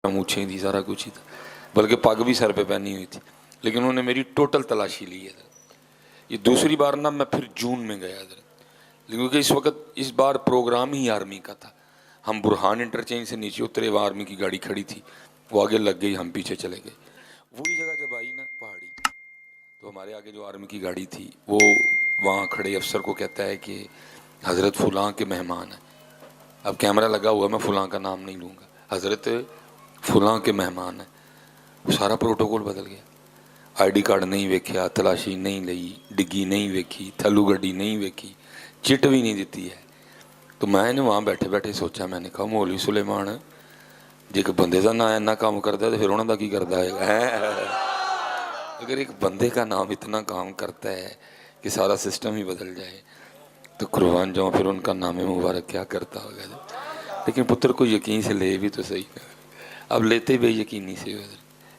मूछें थी, सारा कुछ ही था, बल्कि पग भी सर पे पहनी हुई थी। लेकिन उन्होंने मेरी टोटल तलाशी ली है। ये दूसरी बार ना मैं फिर जून में गया इधर, क्योंकि इस वक्त इस बार प्रोग्राम ही आर्मी का था। हम बुरहान इंटरचेंज से नीचे उतरे, वहाँ आर्मी की गाड़ी खड़ी थी, वो आगे लग गई, हम पीछे चले गए। वही जगह जब आई ना पहाड़ी, तो हमारे आगे जो आर्मी की गाड़ी थी वो वहाँ खड़े अफसर को कहता है कि हज़रत फुलां के मेहमान हैं। अब कैमरा लगा हुआ, मैं फुलां का नाम नहीं लूँगा, हज़रत फुलां के मेहमान हैं। वो सारा प्रोटोकॉल बदल गया। आईडी कार्ड नहीं वेख्या, तलाशी नहीं लई, डिग्गी नहीं वेखी, थैलू गड्डी नहीं वेखी, चिट भी नहीं दी है। तो मैंने वहाँ बैठे बैठे सोचा, मैंने कहा मौलवी सुलेमान जे एक बंदे का नाम इन्ना काम करता है तो फिर उन्होंने की करता है। अगर एक बंदे का नाम इतना काम करता है कि सारा सिस्टम ही बदल जाए तो कुर्बान जाऊँ फिर उनका नाम मुबारक क्या करता होगा। लेकिन पुत्र को यकीन से ले भी तो सही, अब लेते बे यकीनी से,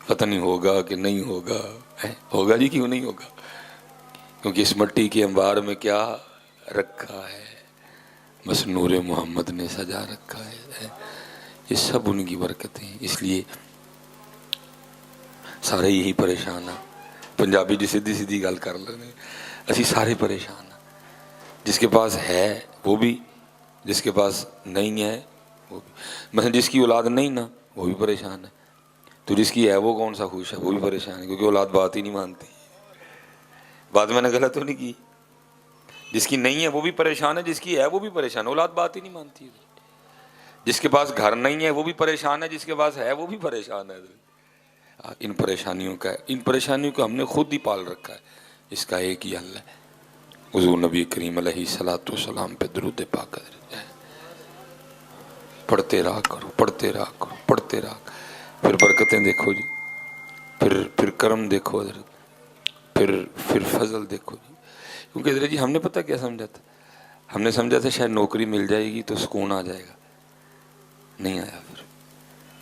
पता नहीं होगा कि नहीं होगा। होगा जी, क्यों नहीं होगा, क्योंकि इस मिट्टी के अंबार में क्या रखा है, बस नूरे मोहम्मद ने सजा रखा है। ये सब उनकी बरकतें हैं। इसलिए सारे यही परेशान हैं। पंजाबी जी सीधी सीधी गल कर लेने, असी सारे परेशान हैं। जिसके पास है वो भी, जिसके पास नहीं है वो भी। मतलब जिसकी औलाद नहीं ना वो भी परेशान है, तो जिसकी है वो कौन सा खुश है, वो भी परेशान है, क्योंकि औलाद बात ही नहीं मानती। बात मैंने गलत तो नहीं की। जिसकी नहीं है वो भी परेशान है, जिसकी है वो भी परेशान है, औलाद बात ही नहीं मानती। जिसके पास घर नहीं है वो भी परेशान है, जिसके पास है वो भी परेशान है। इन परेशानियों को हमने खुद ही पाल रखा है। इसका एक ही हल है, हुज़ूर नबी करीम अलैहिस्सलातु वस्सलाम पे दुरूद पाक पढ़ते रहा करो, पढ़ते रहा करो, पढ़ते रहा, फिर बरकतें देखो जी, फिर करम देखो, फिर फजल देखो जी। क्योंकि हजरत जी हमने पता क्या समझा था, हमने समझा था शायद नौकरी मिल जाएगी तो सुकून आ जाएगा, नहीं आया। फिर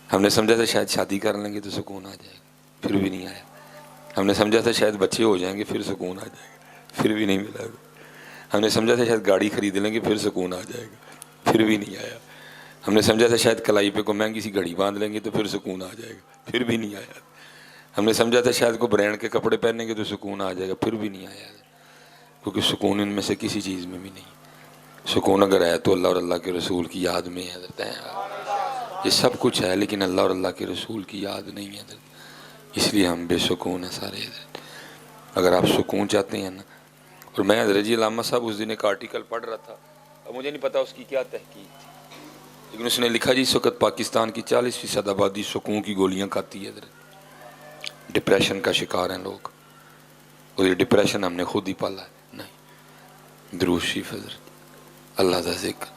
हमने समझा था शायद शादी कर लेंगे तो सुकून आ जाएगा, फिर भी नहीं आया। हमने समझा था शायद बच्चे हो जाएंगे फिर सुकून आ जाएगा, फिर भी नहीं मिला। हमने समझा था शायद गाड़ी खरीद लेंगे फिर सुकून आ जाएगा, फिर भी नहीं आया। हमने समझा था शायद कलाई पे को महंगी सी घड़ी बांध लेंगे तो फिर सुकून आ जाएगा, फिर भी नहीं आया। हमने समझा था शायद को ब्रांड के कपड़े पहनेंगे तो सुकून आ जाएगा, फिर भी नहीं आया। क्योंकि सुकून इनमें से किसी चीज़ में भी नहीं। सुकून अगर है तो अल्लाह और अल्लाह के रसूल की याद में है। ये सब कुछ है लेकिन अल्लाह और अल्लाह के रसूल की याद नहीं है, इसलिए हम बेसुकून हैं सारे। अगर आप सुकून चाहते हैं ना, और मैं हज़रत जी अल्लामा साहब उस दिन एक आर्टिकल पढ़ रहा था, अब मुझे नहीं पता उसकी क्या तहकीक थी, लेकिन उसने लिखा जी इस वक्त पाकिस्तान की 40% आबादी सुकून की गोलियाँ खाती है, डिप्रेशन का शिकार हैं लोग, और ये डिप्रेशन हमने खुद ही पाला है। नहीं, दुरूद शरीफ हज़रत, अल्लाह का ज़िक्र,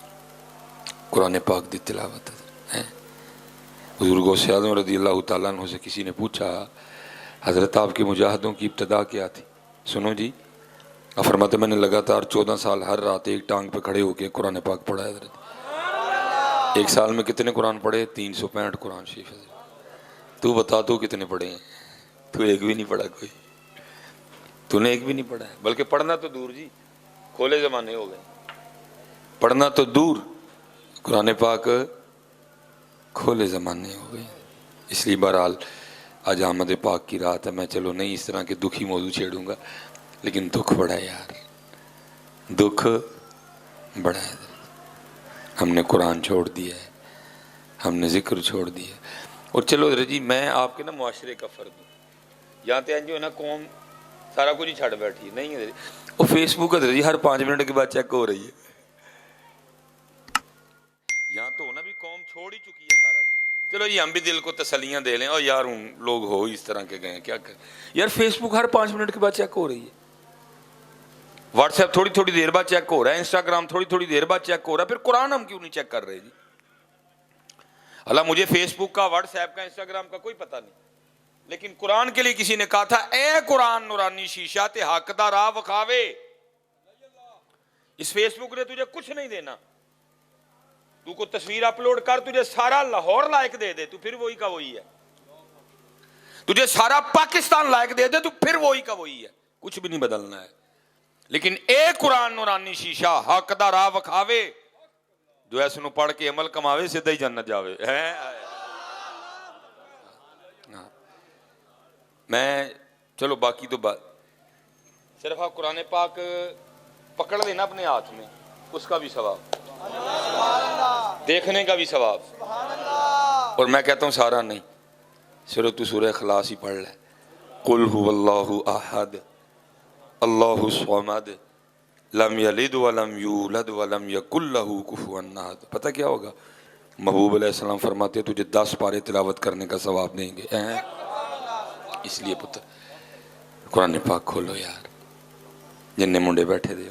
कुरान पाक की तिलावत है। हुज़ूर गौसे आज़म रज़ियल्लाहु ताला अन्हु से किसी ने पूछा, हज़रत आपके मुजाहिदों की इब्तदा क्या थी? सुनो जी, फरमाते मैंने लगातार 14 साल हर रात एक टांग पे खड़े होकर कुरान पाक पढ़ा है हज़रत। एक साल में कितने कुरान पढ़े? 365 कुरान शरीफ हज़रत। तू बता तू कितने पढ़े हैं? तू एक भी नहीं पढ़ा, कोई तूने एक भी नहीं पढ़ा है। बल्कि पढ़ना तो दूर जी, खोले ज़माने हो गए, पढ़ना तो दूर, कुरान पाक खोले ज़माने हो गए। इसलिए बहरहाल आज आमद पाक की रात है, मैं चलो नहीं इस तरह के दुखी मौजू छेड़ूंगा, लेकिन दुख बड़ा है यार, दुख बड़ा है। हमने कुरान छोड़ दिया है, हमने जिक्र छोड़ दिया। और चलो जी मैं आपके ना मुआशरे का फ़र्द हूँ, यहाँ तो जो है ना कौम सारा कुछ ही छड़ बैठी है, नहीं है वो फेसबुक है जी हर 5 मिनट के बाद चेक हो रही है। यहाँ तो ना भी कौम छोड़ ही चुकी है सारा कुछ। चलो जी हम भी दिल को तसलियां दे लें, और यार लोग हो इस तरह के गए, क्या करें यार। फेसबुक हर 5 मिनट के बाद चेक हो रही है, व्हाट्सएप थोड़ी थोड़ी देर बाद चेक हो रहा है, इंस्टाग्राम थोड़ी थोड़ी देर बाद चेक हो रहा है, फिर कुरान हम क्यों नहीं चेक कर रहे जी? अल्लाह मुझे फेसबुक का, व्हाट्सएप का, इंस्टाग्राम का कोई पता नहीं, लेकिन कुरान के लिए किसी ने कहा था, ए कुरान नूरानी शीशा ते हक दा राह विखावे। इस फेसबुक ने तुझे कुछ नहीं देना, तू को तस्वीर अपलोड कर, तुझे सारा लाहौर लायक दे दे, तू फिर वही का वही है। तुझे सारा पाकिस्तान लायक दे दे, तू फिर वही का वही है, कुछ भी नहीं बदलना है। लेकिन ए कुरान नूरानी शीशा हक दा राह विखावे, जो ऐस नूं पढ़ के अमल कमावे सीधा ही जन्नत जावे है। मैं चलो बाकी तो बात, सिर्फ आप कुरान पाक पकड़ लेना अपने हाथ में, उसका भी सवाब, देखने का भी सवाब। और मैं कहता हूँ सारा नहीं, सिर्फ तू सूरह इखलास ही पढ़ ले, कुल हुवल्लाहु अहद अल्लाहु स्वमद लम यलिद वलम यूलद वलम यकुल लहू कुफुवन अहद। पता क्या होगा? महबूब अलैहिस्सलाम फरमाते तुझे 10 पारे तिलावत करने का सवाब देंगे। इसलिए पुत्र कुरान पाक खोलो यार, जिन्ने मुंडे बैठे दे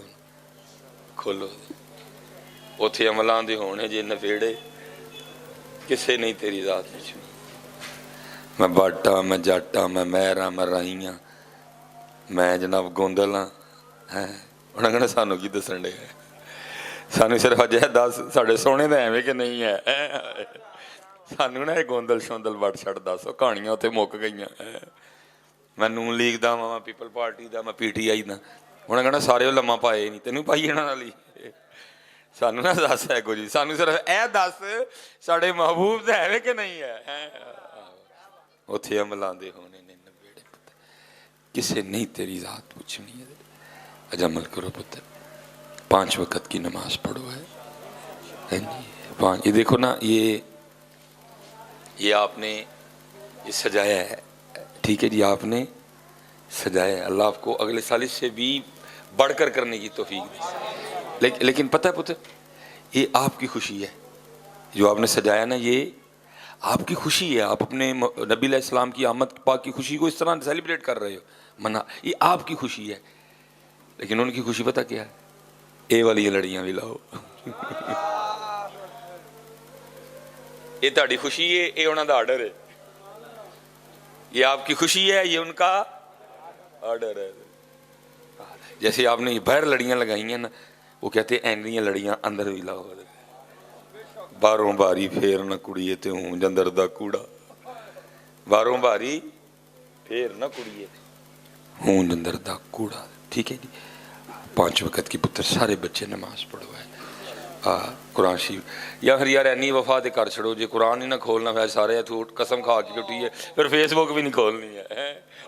खोलो, उथे अमलां दे होने जे नवेड़े, किसे नहीं तेरी रात में। मैं बाटा, मैं जाटा, मैं महरा, मैं राइयां, मैं जनाब गोंदल हाँ है। उन्हें कहना सानू की दसन डे, सानू सिर्फ अज है दस साढ़े सोने का एवं कि नहीं है, सानू ना गोंदल शोंदल वट छड़ दस, कहानियां उत्थे मुक गई। मैं नून लीग दा मैं पीपल पार्टी दा, मैं PTI दा, उन्हें कहना सारे लम्मा पाए नहीं, तेनों पाई जाना वाली, सानू ना दस है कुछ, सानू सिर्फ ए दस साढ़े महबूब का एवं कि नहीं है। उत्थे अमलां दे होने ने नवेड़े, किसे नहीं तेरी रात पूछनी है। अज अमल करो पुत्र, 5 वक्त की नमाज पढ़ो है जी, 5। ये देखो ना, ये आपने ये सजाया है, ठीक है जी, आपने सजाया है। अल्लाह आपको अगले साल इससे भी बढ़कर करने की तौफीक दे। लेकिन पता है पुत्र, ये आपकी खुशी है जो आपने सजाया ना, ये आपकी खुशी है। आप अपने नबी अलैहिस्सलाम की आमद पाक की खुशी को इस तरह सेलिब्रेट कर रहे हो, मना, ये आपकी खुशी है। लेकिन उनकी खुशी पता क्या है? ए वाली लड़ियां भी लाओ। ये ताड़ी खुशी है, ये उन्होंने आर्डर है। ये आपकी खुशी है, ये उनका आर्डर है। जैसे आपने बाहर लड़ियां लगाई हैं ना, वो कहते हैं ऐनियां लड़ियां अंदर भी लाओ। बारों बारी फेर न कुड़िए ते हूं अंदर दा कूड़ा, बारों बारी फेर न कुड़िए हूं अंदर दा कूड़ा। ठीक है जी, 5 वक्त की पुत्र सारे बच्चे नमाज पढ़ो है, कुरान शरीफ। या फिर यार एनी वफा ते कर छड़ो, जे कुरान ही ना खोलना फिर सारे तू कसम खा के उठी है, फिर फेसबुक भी नहीं खोलनी है।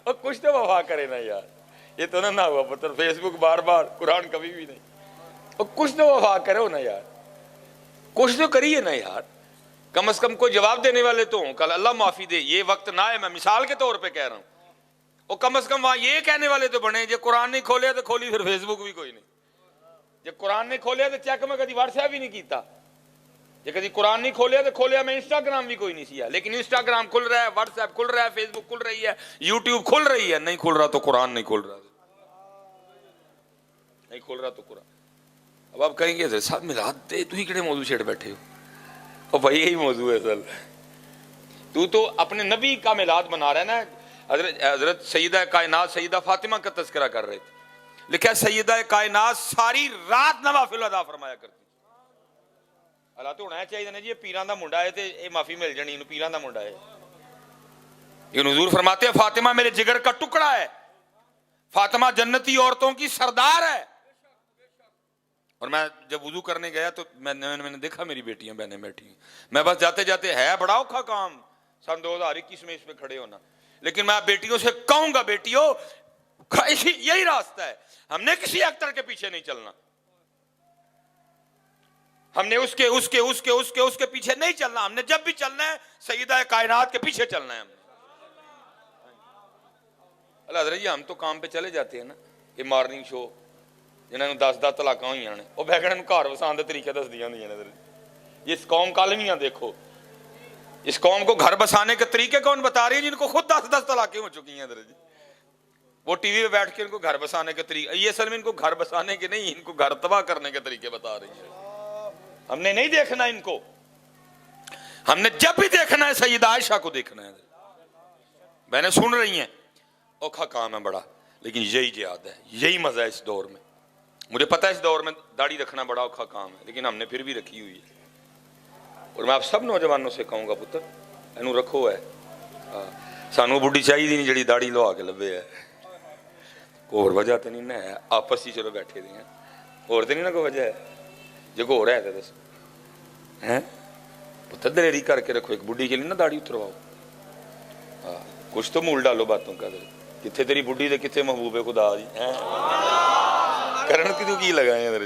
और कुछ तो वफा करे ना यार, ये तो ना हुआ पुत्र, फेसबुक बार बार, कुरान कभी भी नहीं। और कुछ तो वफा करो ना यार, कुछ तो करिए ना यार, कम से कम कोई जवाब देने वाले तो हों। कल अल्लाह माफी दे, ये वक्त ना है, मैं मिसाल के तौर पे कह रहा हूँ। और कम से कम वहां ये कहने वाले तो बने, जो कुरान नहीं खोलिया तो खोली फिर फेसबुक भी कोई नहीं, जो कुरान नहीं खोलिया तो चेक मैं कभी व्हाट्सएप भी नहीं किया, जो कभी कुरान नहीं खोलिया तो खोलिया मैं इंस्टाग्राम भी कोई नहीं सिया। लेकिन इंस्टाग्राम खुल रहा है, व्हाट्सएप खुल रहा है, फेसबुक खुल रही है, यूट्यूब खुल रही है, नहीं खुल रहा तो कुरान नहीं खुल रहा, नहीं खुल रहा तो कुरान। अब आप कहेंगे साहब मिलाद दे तू ही किहड़े मौजू छेड़ बैठे हो? और भाई यही मौजू है असल, तू तो अपने नबी का मिलाद मना रहा है ना। हजरत सैयदा कायनात सैयदा फातिमा का तस्करा कर रहे थे, लिखा सैयदा कायनात सारी रात नवाफिल अदा फरमाया करती। अल्लाह तो होना चाहिए ना जी, पीरां दा मुंडा है तो ये माफी मिल जानी, पीरां दा मुंडा है। लेकिन हुजूर फरमाते हैं फातिमा मेरे जिगर का टुकड़ा है, फातिमा जन्नती औरतों की सरदार है। और मैं जब वुजू करने गया तो मैंने देखा मेरी बेटियां बहनें बैठी हैं, मैं बस जाते जाते, है बड़ा औखा काम सन 2021 में इस पे खड़े होना, लेकिन मैं बेटियों से कहूंगा बेटियों यही रास्ता है, हमने किसी एक्टर के पीछे नहीं चलना, हमने उसके उसके उसके उसके उसके पीछे नहीं चलना, हमने जब भी चलना है सैयदा कायनात के पीछे चलना है हमने। अल्लाह हज़रत जी हम तो काम पे चले जाते हैं ना, ये मॉर्निंग शो जिन्होंने 10 तलाक हुई ने, वह बैगण घर वसान के तरीके दसदियां होंदियां ने। इस कौम कालमियां देखो, इस कौम को घर बसाने के तरीके कौन बता रही है, जिनको खुद 10 तलाकें हो चुकी हैं। जी वो टीवी पे बैठ के इनको घर बसाने के तरीके, ये असल में इनको घर बसाने के नहीं, इनको घर तबाह करने के तरीके बता रही है। हमने नहीं देखना इनको, हमने जब भी देखना है सैयदा आयशा को देखना है। मैंने सुन रही हैं, औखा काम है बड़ा, लेकिन यही जिहाद है, यही मजा है इस दौर में। मुझे पता है इस दौर में दाढ़ी रखना बड़ा औखा काम है, लेकिन हमने फिर भी रखी हुई है। और मैं आप सब नौजवानों से कहूँगा पुत्र इनू रखो है, सानू बुढ़ी चाहिए नहीं जी दाढ़ी लवा के लभे है, होर वजह तो नहीं ना है, आपस ही चलो बैठे दे हैं, होर तो नहीं ना कोई वजह है, जो होर है तो दस है पुत्र दलेरी करके रखो, एक बुढ़ी के लिए ना दाढ़ी उतरवाओ। कुछ तो मूल डालो बातों का। कितने तेरी बुढ़ी दे कितने महबूब है खुदा जी हैं करण की तू की लगाए इधर।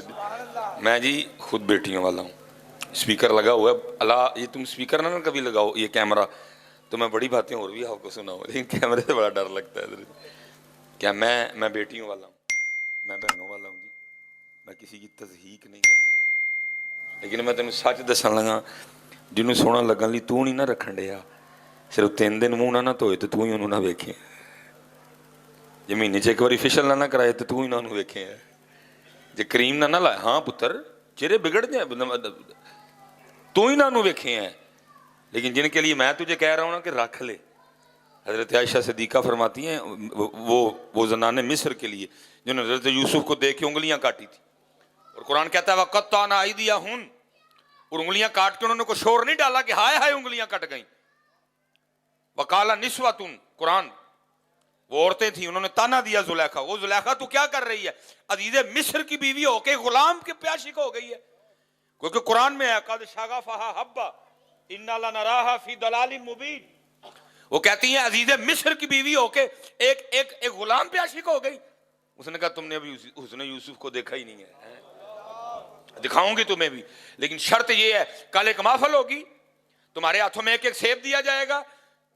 मैं जी खुद बेटियों वाला हूँ, स्पीकर लगा हुआ है। अल्लाह ये तुम स्पीकर ना कभी लगाओ ये कैमरा, तो मैं बड़ी बातें और भी आपको सुनाऊँ, लेकिन कैमरे से बड़ा डर लगता है इधर। क्या मैं बेटियों वाला हूँ, मैं बहनों वाला हूँ जी, मैं किसी की तज़हीक नहीं करने लगा। लेकिन मैं तेन सच दसन लगा, जिन्होंने सोहना लगन लई तू नहीं ना रखन डिया, सिर्फ 3 दिन मूँह ना धोए तो तू ही उन्होंने ना वेखे, जे महीने च एक बारी फेशियल ना कराए तो तू ही ना उन्होंने वेखे है, जे क्रीम ना लाए, हाँ पुत्र चेहरे बिगड़ जाए, तू ही ना उन्होंने वेखे हैं। लेकिन जिनके लिए मैं तुझे कह रहा हूँ ना कि रख ले, हजरत आयशा सिद्दीक़ा फरमाती हैं वो ज़नाने मिस्र के लिए जिन्होंने हजरत यूसुफ को देख के उंगलियां काटी थी, और कुरान कहता है वक़त्तअना अयदियहुन, और उंगलियां काट के उन्होंने को शोर नहीं डाला कि हाय हाय उंगलियां कट गई। वकाला निस्वतुन, कुरान वो औरतें थी, उन्होंने ताना दिया जुलेखा, वो जुलेखा तू क्या कर रही है, अजीज़े मिस्र की बीवी होके गुलाम के प्यासी हो गई है। क्योंकि कुरान में है कद शगफ़हा हब्बा इन्ना लनराहा फी दलालिन मुबीन, वो कहती हैं अजीज़े मिस्र की बीवी होके एक गुलाम प्यासी हो गई। उसने कहा तुमने अभी उसने यूसुफ को देखा ही नहीं है, दिखाऊंगी तुम्हें भी, लेकिन शर्त ये है कल एक महफिल होगी, तुम्हारे हाथों में एक सेब दिया जाएगा,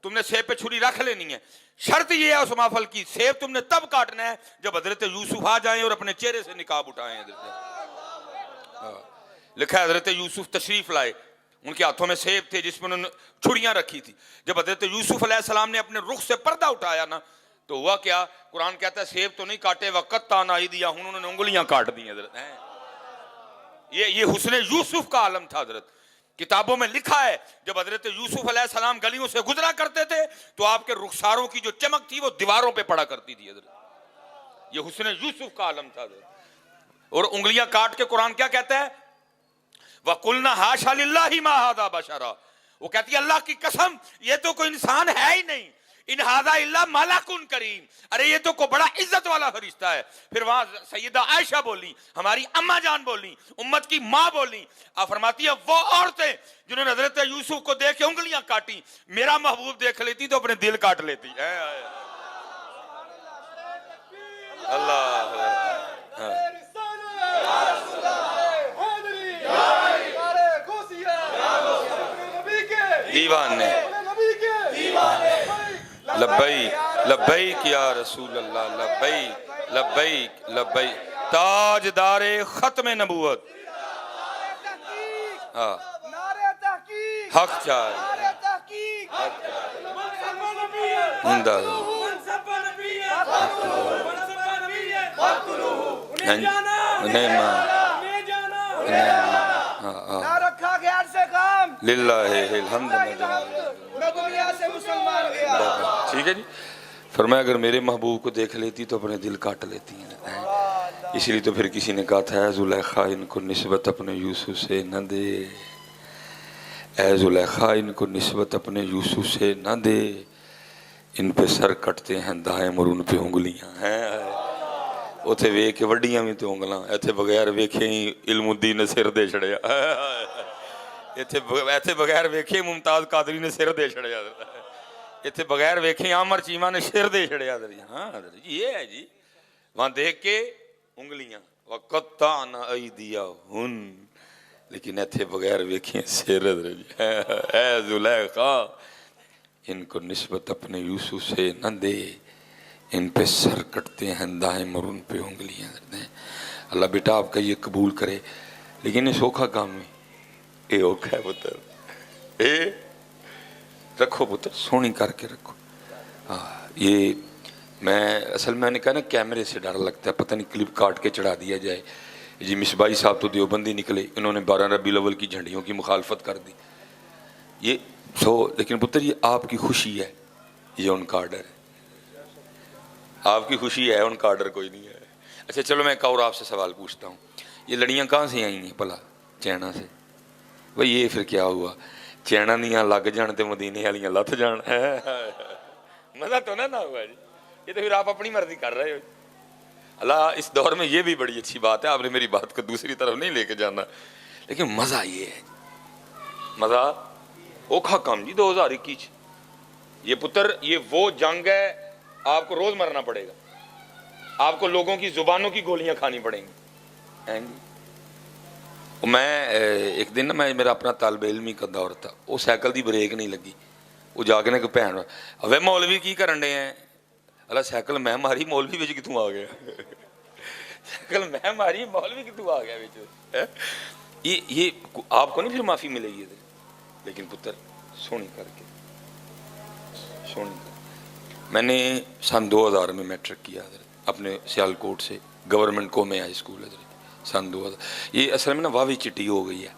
तुमने सेब पे छुरी रख लेनी है। शर्त ये है उस महफिल की, सेब तुमने तब काटना है जब हजरत यूसुफ आ जाएं और अपने चेहरे से निकाब उठाएं। लिखा है हजरत यूसुफ तशरीफ लाए, उनके हाथों में सेब थे जिसमें उन्होंने छुरियां रखी थी। जब हजरत यूसुफ अलैहिस्सलाम ने अपने रुख से पर्दा उठाया ना, तो हुआ क्या, कुरान कहता है सेब तो नहीं काटे, वक़त्तअना अयदियहुन, उन्होंने उंगलियां काट दी हजरत। ये हुस्न यूसुफ का आलम था हजरत। किताबों में लिखा है जब हजरत यूसुफ अलैहिस्सलाम गलियों से गुजरा करते थे तो आपके रुखसारों की जो चमक थी वो दीवारों पे पड़ा करती थी हजरत। ये हुस्न यूसुफ का आलम था हजरत। और उंगलियां काट के कुरान क्या कहता है, वकुलना हाशा लिल्लाहि मा हादा बशरा, वो कहती है अल्लाह की कसम ये तो कोई इंसान है ही नहीं, इन हादा इल्ला मलकुन करीम, अरे ये तो कोई बड़ा इज्जत वाला फरिश्ता है। फिर वहां सैयदा आयशा बोली, हमारी अम्मा जान बोली, उम्मत की माँ बोली, आप फरमाती है वो औरतें जिन्होंने हजरत यूसुफ को देख के उंगलियां काटी, मेरा महबूब देख लेती तो अपने दिल काट लेती है। अल्लाह दीवाने लब्बैक लब्बैक या रसूल अल्लाह, लब्बैक लब्बैक लब्बैक, ताजदारे खत्म नबूवत, हाँ हक चाहे ठीक है जी। फरमाया अगर मेरे महबूब को देख लेती तो अपने दिल काट लेती हैं। इसलिए तो फिर किसी ने कहा था जुलेखा इनको निस्बत अपने यूसुफ से न दे, ऐ जुलेखा इनको निस्बत अपने यूसुफ से न दे, इन पे सर कटते हैं दाएम और उन पे उंगलियां हैं। उथे वेख के वड्डियां भी तो उंगलां, इत्थे बगैर वेखे ही इल्मुद्दीन ने सिर दे छड़िया, इत्थे बगैर वेखे मुमताज कादरी ने सिर दे छड़िया, इत्थे बगैर वेखे आमर चीमा ने सिर दे छड़िया। हाँ ये है जी, वहां देख के उंगलियां वक़त्तअना अयदियहुन, लेकिन इत्थे बगैर वेखे सिर। ऐ जुलेखा इनको निस्बत अपने यूसुफ से न दे, इन पे सर कटते हैं दाएम और उन पे उंगलियां करते हैं। अल्लाह बेटा आपका ये कबूल करे, लेकिन ये सौखा काम है, ये औखा है पुत्र, ये रखो पुत्र सोनी करके रखो। हाँ ये मैं असल मैंने कहा ना कैमरे से डर लगता है, पता नहीं क्लिप काट के चढ़ा दिया जाए। जी मिसबाई साहब तो देवबंदी निकले, इन्होंने 12 रबीउल अव्वल की झंडियों की मुखालफत कर दी, ये लेकिन पुत्र ये आपकी खुशी है, ये उनका आर्डर है, आपकी खुशी है, उनका आर्डर कोई नहीं है। अच्छा चलो मैं एक और आपसे सवाल पूछता हूँ, ये लड़ियाँ कहाँ से आई हैं भला? चैना से। भाई ये फिर क्या हुआ, चैना दियाँ लग जान तो मदीने वालियाँ लथ जान, मज़ा तो ना हुआ जी, ये तो फिर आप अपनी मर्जी कर रहे हो। अल्लाह इस दौर में ये भी बड़ी अच्छी बात है, आपने मेरी बात को दूसरी तरफ नहीं लेके जाना, लेकिन मज़ा ये है, मज़ा औखा काम जी 2021 یہ پتر یہ وہ جنگ ہے آپ کو روز مرنا پڑے گا, آپ کو لوگوں کی زبانوں کی گولیاں کھانی پڑیں گی. میں ایک دن نا میں میرا اپنا طالب علمی کا دور تھا, وہ سائیکل دی بریک نہیں لگی, وہ جا کے نا کہ بھن اوے مولوی کی کرن ڈے ہیں, اللہ سائیکل میں ماری مولوی بچ کتوں آ گیا, سائیکل میں ماری مولوی کتوں آ گیا بچ. یہ آپ کو نہیں پھر معافی ملے گی, لیکن پتر سونی کر کے سونی کر. میں نے سن 2000 میں میٹرک کیا اپنے سیالکوٹ سے گورنمنٹ قومی ہائی اسکول ہے سن 2000. یہ اصل میں نا واوی چٹی ہو گئی ہے,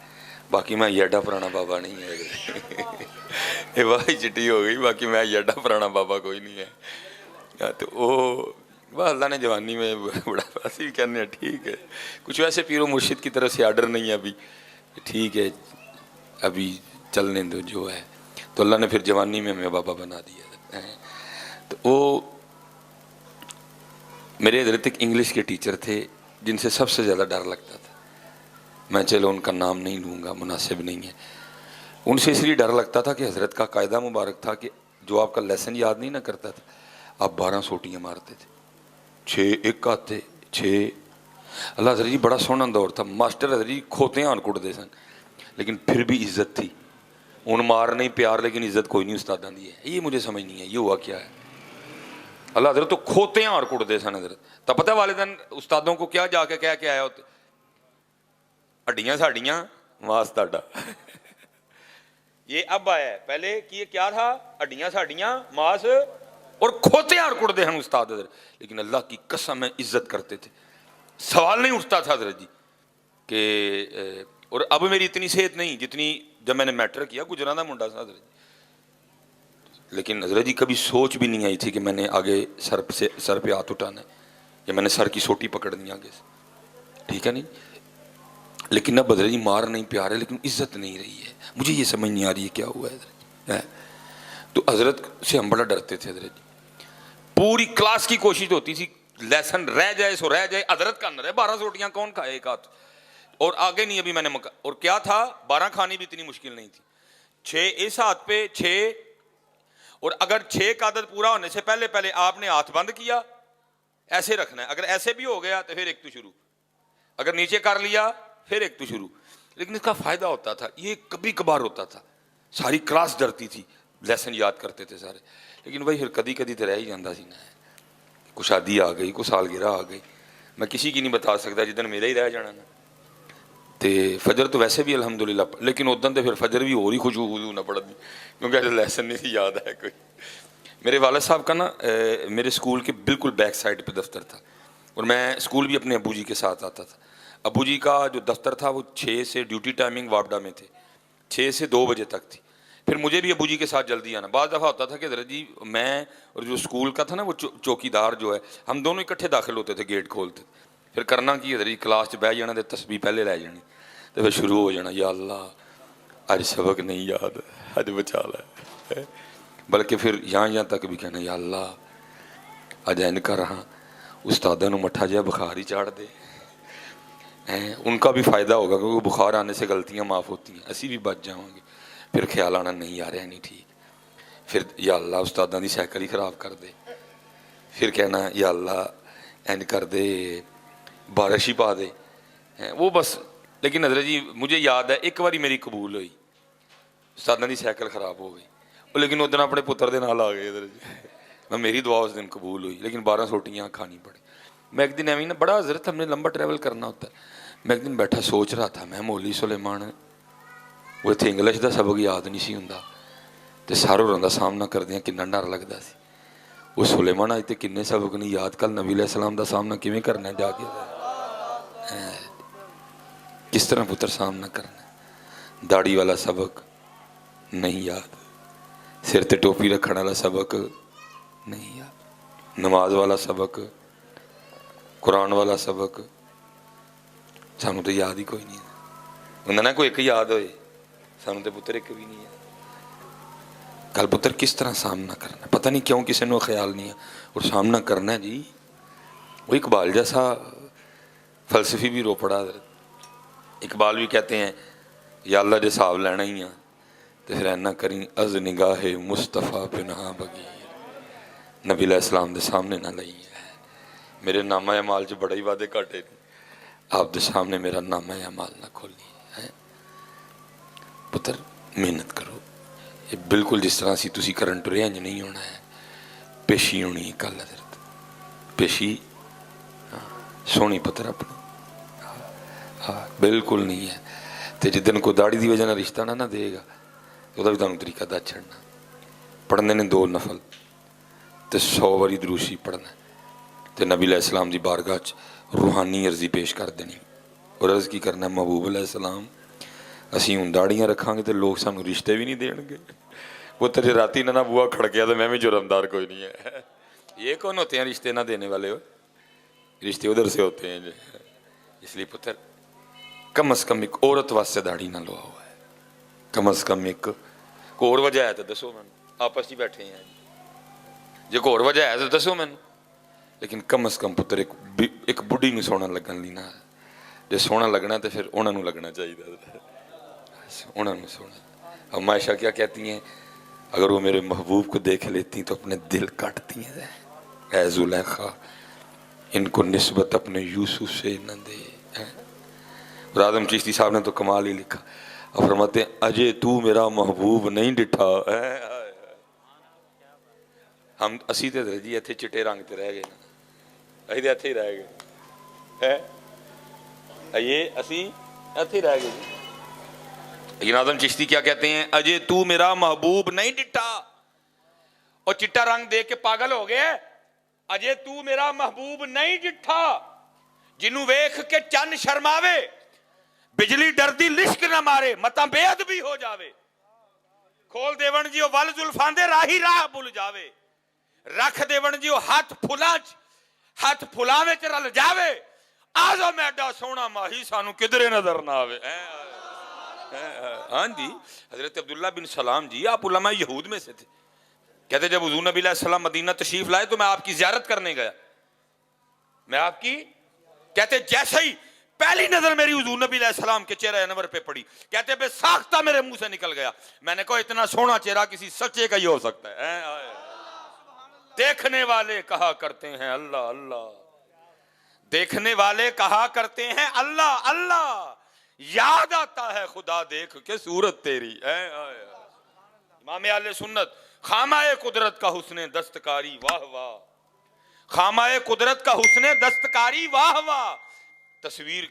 باقی میں ایڈا پرانا بابا نہیں ہے, یہ واوی چٹی ہو گئی, باقی میں ایڈا پرانا بابا کوئی نہیں ہے. تو وہ اللہ نے جوانی میں بڑا ایسے بھی کہنے ہیں ٹھیک ہے, کچھ ویسے پیر و مرشد کی طرف سے آرڈر نہیں ہے ابھی, ٹھیک ہے ابھی چلنے دو جو ہے. تو اللہ نے پھر جوانی میں ہمیں بابا بنا دیا. تو وہ میرے حضرت ایک انگلش کے ٹیچر تھے جن سے سب سے زیادہ ڈر لگتا تھا. میں چلو ان کا نام نہیں لوں گا, مناسب نہیں ہے. ان سے اس لیے ڈر لگتا تھا کہ حضرت کا قاعدہ مبارک تھا کہ جو آپ کا لیسن یاد نہیں نہ کرتا تھا, آپ 12 سوٹیاں مارتے تھے, 6 ایک آتے 6. اللہ حضرت جی بڑا سونا دور تھا, ماسٹر حضرت جی کھوتے آن کٹتے سن, لیکن پھر بھی عزت تھی. ان مار نہیں پیار, لیکن عزت کوئی نہیں استاداں دی ہے. یہ مجھے سمجھ نہیں ہے یہ ہوا کیا ہے. اللہ حضرت تو کھوتے ہیں اور کٹتے سن حضرت. تب پتہ والدین استادوں کو کیا جا کے کہہ کے آیا ہوتے, ہڈیاں ساڈیاں ماس تاڈا. یہ اب آیا ہے, پہلے کہ یہ کیا تھا, ہڈیاں ساڈیاں ماس, اور کھوتے اور کٹتے ہیں استاد حضرت. لیکن اللہ کی قسم ہے عزت کرتے تھے, سوال نہیں اٹھتا تھا حضرت جی کہ. اور اب میری اتنی صحت نہیں جتنی جب میں نے میٹرک کیا, گجراں دا منڈا تھا حضرت جی. لیکن حضرت جی کبھی سوچ بھی نہیں آئی تھی کہ میں نے آگے سر پہ ہاتھ اٹھانا ہے, یا میں نے سر کی سوٹی پکڑنی آگے سے, ٹھیک ہے نہیں. لیکن اب حضرت جی مار نہیں پیار ہے, لیکن عزت نہیں رہی ہے. مجھے یہ سمجھ نہیں آ رہی ہے کیا ہوا ہے حضرت جی. تو حضرت سے ہم بڑا ڈرتے تھے حضرت جی. پوری کلاس کی کوشش ہوتی تھی لیسن رہ جائے سو رہ جائے, حضرت کا نہ رہے. 12 سوٹیاں کون کھائے ایک ہاتھ, اور آگے نہیں ابھی میں نے اور کیا تھا 12 کھانی بھی اتنی مشکل نہیں تھی. 6 اس ہاتھ پہ 6, اور اگر 6 کا عدد پورا ہونے سے پہلے پہلے آپ نے ہاتھ بند کیا, ایسے رکھنا ہے. اگر ایسے بھی ہو گیا تو پھر ایک تو شروع, اگر نیچے کر لیا پھر ایک تو شروع. لیکن اس کا فائدہ ہوتا تھا, یہ کبھی کبھار ہوتا تھا. ساری کلاس ڈرتی تھی, لیسن یاد کرتے تھے سارے, لیکن بھائی پھر کدی کدی تو رہ ہی جاندہ سی نا. کوئی شادی آ گئی, کوئی سالگرہ آ گئی, میں کسی کی نہیں بتا سکتا جدن میرا ہی رہ جانا نا. تے فجر تو ویسے بھی الحمدللہ, لیکن ادن تو پھر فجر بھی اور ہی خوشبو نہ پڑتی, کیونکہ لیسن نہیں سی یاد ہے کوئی. میرے والد صاحب کا نا میرے اسکول کے بالکل بیک سائڈ پہ دفتر تھا, اور میں اسکول بھی اپنے ابو جی کے ساتھ آتا تھا. ابو جی کا جو دفتر تھا وہ 6 سے ڈیوٹی ٹائمنگ واپڈا میں تھے, 6 سے 2 بجے تک تھی. پھر مجھے بھی ابو جی کے ساتھ جلدی آنا. بعض دفعہ ہوتا تھا کہ حضرت جی میں اور جو اسکول کا تھا نا وہ چوکی دار جو ہے, ہم دونوں اکٹھے داخل ہوتے تھے, گیٹ کھولتے. پھر کرنا کی حضرت جی کلاس چ بہ جانا, تے تسبیح پہلے لے جانی, تو پھر شروع ہو جانا, یا اللہ اج سبق نہیں یاد, اج بچا لے. بلکہ پھر یہاں تک بھی کہنا, یا اللہ اج این کر رہا, استادوں نو مٹھا جہا بخار ہی چاڑ دے. ان کا بھی فائدہ ہوگا کیونکہ بخار آنے سے غلطیاں معاف ہوتی ہیں, اسی بھی بچ جاؤں گے. پھر خیال آنا نہیں آ رہا نہیں ٹھیک, پھر یا اللہ استادوں دی سائیکل ہی خراب کر دے. پھر کہنا یا اللہ این کر دے بارش ہی پا دے. وہ بس. لیکن حضرت جی مجھے یاد ہے ایک باری میری قبول ہوئی, استادوں دی سائیکل خراب ہو گئی, لیکن اس دن اپنے پتر دے نال آ گئے حضرت جی. میں میری دعا اس دن قبول ہوئی, لیکن 12 سوٹیاں کھانی پڑی. میں ایک دن ایویں نا بڑا حضرت ہم نے لمبا ٹریول کرنا ہوتا ہے, میں ایک دن بیٹھا سوچ رہا تھا, میں مولوی سلیمان وہ اتنے انگلش دا سبق یاد نہیں سی ہوندا, تے سارے ہوراں دا سامنا کردیاں کنا ڈر لگدا سی. وہ سلیمان اج تے کنے سبق نہیں یاد, کل نبی علیہ السلام دا سامنا کیویں کرنا ہے جا کے, کس طرح پتر سامنا کرنا ہے. داڑھی والا سبق نہیں یاد, سر تے ٹوپی رکھنے والا سبق نہیں یاد, نماز والا سبق, قرآن والا سبق سانوں تو یاد ہی کوئی نہیں. انہوں نے کوئی ایک یاد ہوئے, سانوں تو پتر ایک بھی نہیں ہے. کل پتر کس طرح سامنا کرنا, پتہ نہیں کیوں کسی نے خیال نہیں ہے, اور سامنا کرنا ہے جی. وہ اقبال جیسا فلسفی بھی رو پڑا. اقبال بھی کہتے ہیں یا اللہ دے حساب لینا ہی ہے, تو پھر اینا کریں از نگاہ مصطفیٰ پنہا بغیر نبی علیہ السلام دے سامنے نہ لئی ہے میرے نامہ اعمال جو بڑا ہی وعدے کاٹے نہیں آپ دے سامنے میرا نامہ اعمال نہ کھولی ہے پتر محنت کرو یہ بالکل جس طرح سی تسی کرنٹ رینج نہیں ہونا ہے پیشی ہونی ہے کل حضرت پیشی سونی پتر اپنی ہاں بالکل نہیں ہے تے جدن کو داڑھی دی وجہ نہ رشتہ نہ دے گا وہ بھی تمہیں طریقہ دا چھڑنا پڑھنے نے 2 نفل تے 100 واری دروشی پڑھنا تے نبی علیہ السلام دی بارگاہ روحانی عرضی پیش کر دینی اور عرض کی کرنا محبوب علیہ السلام اسی ہوں داڑیاں رکھاں گے تے لوگ سانو رشتے بھی نہیں دین گے وہ تجھے راتی نہ بوا کھڑ گیا تو میں بھی جرمدار کوئی نہیں ہے یہ کون ہوتے ہیں رشتے نہ دینے والے ہو رشتے ادھر سے ہوتے ہیں اس لیے پتر کم از کم ایک عورت واسطے داڑھی نہ لوا ہوا ہے کم از کم ایک کوئی اور وجہ ہے تو دسو میں آپس ہی بیٹھے ہیں جو کوئی اور وجہ ہے تو دسو میں لیکن کم از کم پتر ایک بڑھی نو سونا لگن لینا جو سونا لگنا تو پھر انہوں نے لگنا چاہیے انہوں نے سونا اما عائشہ کیا کہتی ہیں اگر وہ میرے محبوب کو دیکھ لیتی تو اپنے دل کاٹتی ہیں اے زلیخا ان کو نسبت اپنے یوسف سے نہ دے اور آدم چشتی صاحب نے تو کمال ہی لکھا اور فرماتے ہیں اجے تو میرا محبوب نہیں ڈٹھا ہم اسی تے جی ایتھے چٹے رنگ تے رہ گئے اسی تے ایتھے ہی رہ گئے یہ اسی ایتھے ہی رہ گئے لیکن آدم چشتی کیا کہتے ہیں اجے تو میرا محبوب نہیں ڈٹھا اور چٹا رنگ دیکھ کے پاگل ہو گئے اجے تو میرا محبوب نہیں ڈٹھا جنوں ویکھ کے چن شرماوے بجلی ڈردی لشک نہ مارے متاں بے ادبی ہو جاوے کھول دیون جیو ول زلفاں دے راہی راہ بھول جاوے رکھ دیون جیو ہاتھ پھلاں وچ رل جاوے آزو میڈا سونا ماہی سانو کدرے نظر نہ آوے ہاں جی حضرت عبداللہ بن سلام جی آپ علماء یہود میں سے تھے کہتے جب حضور نبی علیہ السلام مدینہ تشریف لائے تو میں آپ کی زیارت کرنے گیا میں آپ کی کہتے جیسے ہی پہلی نظر میری حضور نبی علیہ السلام کے چہرہ انور پہ پڑی کہتے بے ساختہ میرے منہ سے نکل گیا میں نے کہا اتنا سونا چہرہ کسی سچے کا ہی ہو سکتا ہے دیکھنے والے کہا کرتے ہیں اللہ اللہ دیکھنے والے کہا کرتے ہیں اللہ اللہ یاد آتا ہے خدا دیکھ کے صورت تیری امام اہل سنت خامہ قدرت کا حسن دستکاری واہ واہ خامہ قدرت کا حسن دستکاری واہ واہ تصویر